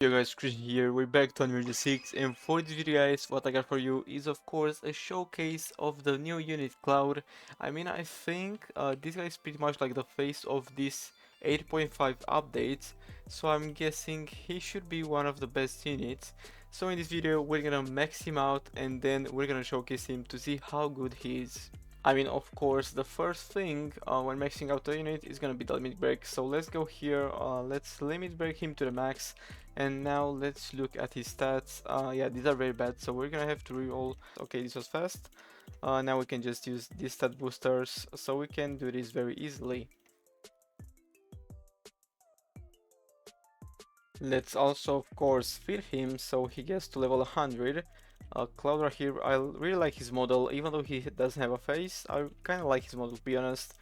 Yo guys, Christian here, we're back to Mythic 6, and for this video guys, what I got for you is of course a showcase of the new unit Cloud. I think this guy is pretty much like the face of this 8.5 update, so I'm guessing he should be one of the best units. So in this video we're gonna max him out and then we're gonna showcase him to see how good he is. Of course, the first thing when maxing out the unit is gonna be the limit break. So let's go here, let's limit break him to the max. And now let's look at his stats. Yeah, these are very bad, so we're gonna have to reroll. Okay, this was fast. Now we can just use these stat boosters, so we can do this very easily. Let's also, of course, feed him so he gets to level 100. Cloud right here, I really like his model, even though he doesn't have a face. I kind of like his model, to be honest.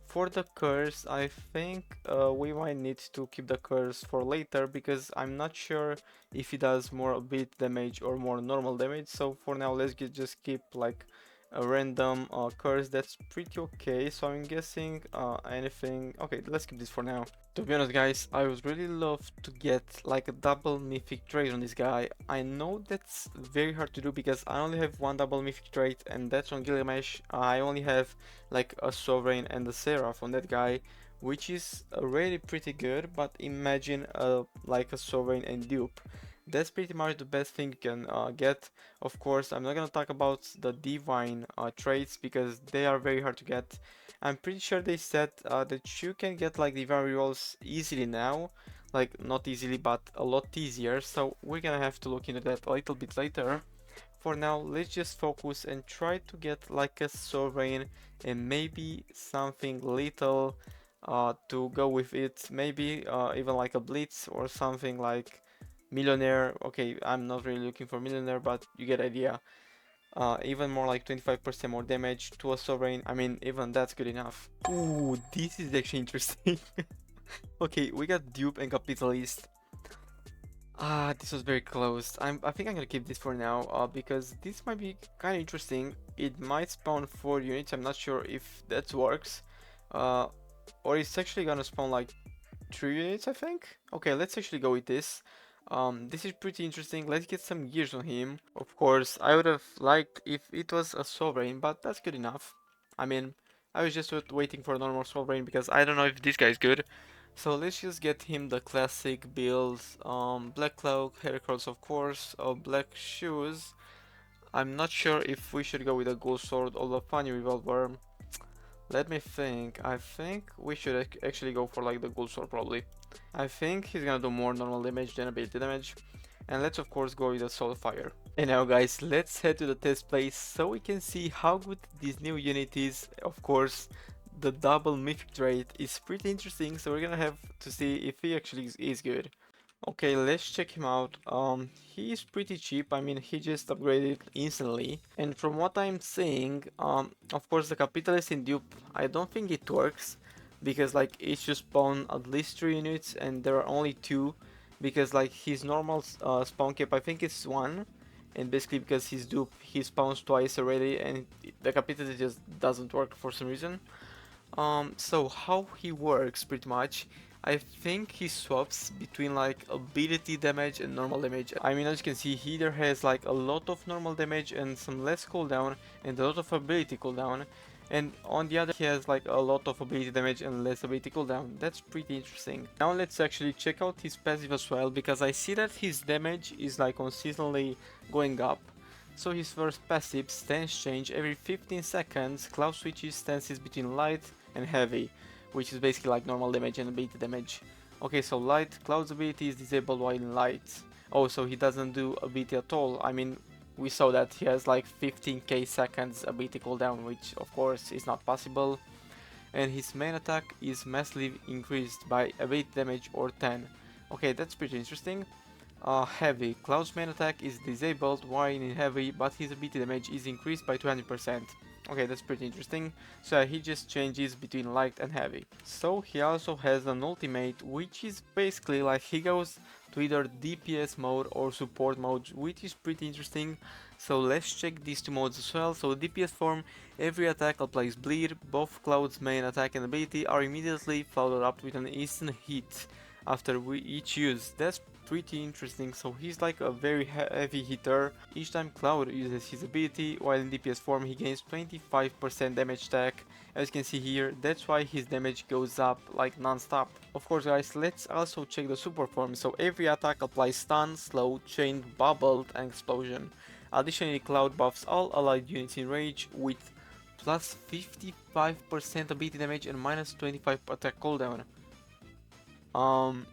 For the curse, I think we might need to keep the curse for later because I'm not sure if he does more beat damage or more normal damage. So for now, let's just keep like a random curse. That's pretty okay. So I'm guessing anything. Okay, let's keep this for now. To be honest guys, I would really love to get like a double mythic trait on this guy. I know that's very hard to do because I only have one double mythic trait and that's on Gilgamesh. I only have like a Sovereign and a Seraph on that guy, which is already pretty good, but imagine like a Sovereign and Dupe. That's pretty much the best thing you can get. Of course, I'm not gonna talk about the Divine traits because they are very hard to get. I'm pretty sure they said that you can get like divine rerolls easily now, like not easily but a lot easier, so we're gonna have to look into that a little bit later. For now, let's just focus and try to get like a Sovereign and maybe something little to go with it, maybe even like a Blitz or something like Millionaire. Okay, I'm not really looking for Millionaire, but you get idea. Even more like 25% more damage to a Sovereign. Even that's good enough. Ooh, this is actually interesting. Okay, we got Dupe and Capitalist. This was very close. I think I'm gonna keep this for now, because this might be kind of interesting. It might spawn 4 units. I'm not sure if that works. Uh, or it's actually gonna spawn like 3 units, I think. Okay, let's actually go with this. This is pretty interesting. Let's get some gears on him. Of course, I would have liked if it was a Sovereign, but that's good enough. I mean, I was just waiting for a normal Sovereign because I don't know if this guy is good. So let's just get him the classic builds. Black cloak, hair curls of course, black shoes. I'm not sure if we should go with a gold sword or the funny revolver. Let me think. I think we should actually go for like the gold sword probably. I think he's gonna do more normal damage than ability damage. And let's of course go with the soul fire. And now guys, let's head to the test place so we can see how good this new unit is. Of course, the double mythic trait is pretty interesting, so we're gonna have to see if he actually is good. Okay, let's check him out. He is pretty cheap. He just upgraded instantly. And from what I'm seeing, of course the capitalist in dupe, I don't think it works because like it should spawn at least 3 units and there are only 2 because like his normal spawn cap I think it's 1, and basically because he's dupe he spawns twice already and the capitalist just doesn't work for some reason. So how he works pretty much, I think he swaps between like ability damage and normal damage. As you can see, he either has like a lot of normal damage and some less cooldown and a lot of ability cooldown, and on the other he has like a lot of ability damage and less ability cooldown. That's pretty interesting. Now let's actually check out his passive as well, because I see that his damage is like consistently going up. So his first passive, stance change. Every 15 seconds, Cloud switches stances between light and heavy, which is basically like normal damage and ability damage. Okay, so light, Cloud's ability is disabled while in light. Oh, so he doesn't do ability at all. We saw that he has like 15k seconds ability cooldown, which of course is not possible. And his main attack is massively increased by ability damage or 10. Okay, that's pretty interesting. Heavy. Cloud's main attack is disabled while in heavy, but his ability damage is increased by 200%. Okay, that's pretty interesting. So he just changes between light and heavy. So he also has an ultimate, which is basically like he goes to either DPS mode or support mode, which is pretty interesting. So let's check these 2 modes as well. So DPS form, every attack applies bleed. Both Cloud's main attack and ability are immediately followed up with an instant hit. after we each use. That's pretty interesting. So he's like a very heavy hitter. Each time Cloud uses his ability, while in DPS form he gains 25% damage stack. As you can see here, that's why his damage goes up like non-stop. Of course guys, let's also check the super form. So every attack applies stun, slow, chain, bubbled and explosion. Additionally, Cloud buffs all allied units in range with plus 55% ability damage and minus 25 attack cooldown. Um,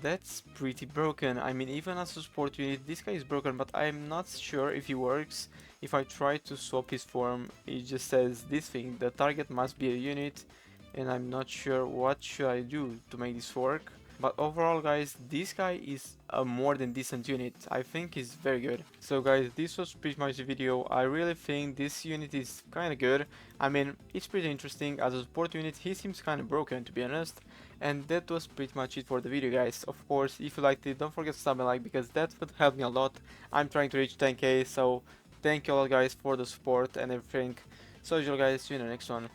that's pretty broken. I mean, even as a support unit, this guy is broken, but I'm not sure if he works. If I try to swap his form, it just says this thing, the target must be a unit, and I'm not sure what should I do to make this work. But overall guys, this guy is a more than decent unit. I think he's very good. So guys, this was pretty much the video. I really think this unit is kinda good. I mean, it's pretty interesting. As a support unit, he seems kinda broken to be honest. And that was pretty much it for the video guys. Of course, if you liked it, don't forget to sub and like because that would help me a lot. I'm trying to reach 10k, so thank you all guys for the support and everything. So usual guys, see you in the next one.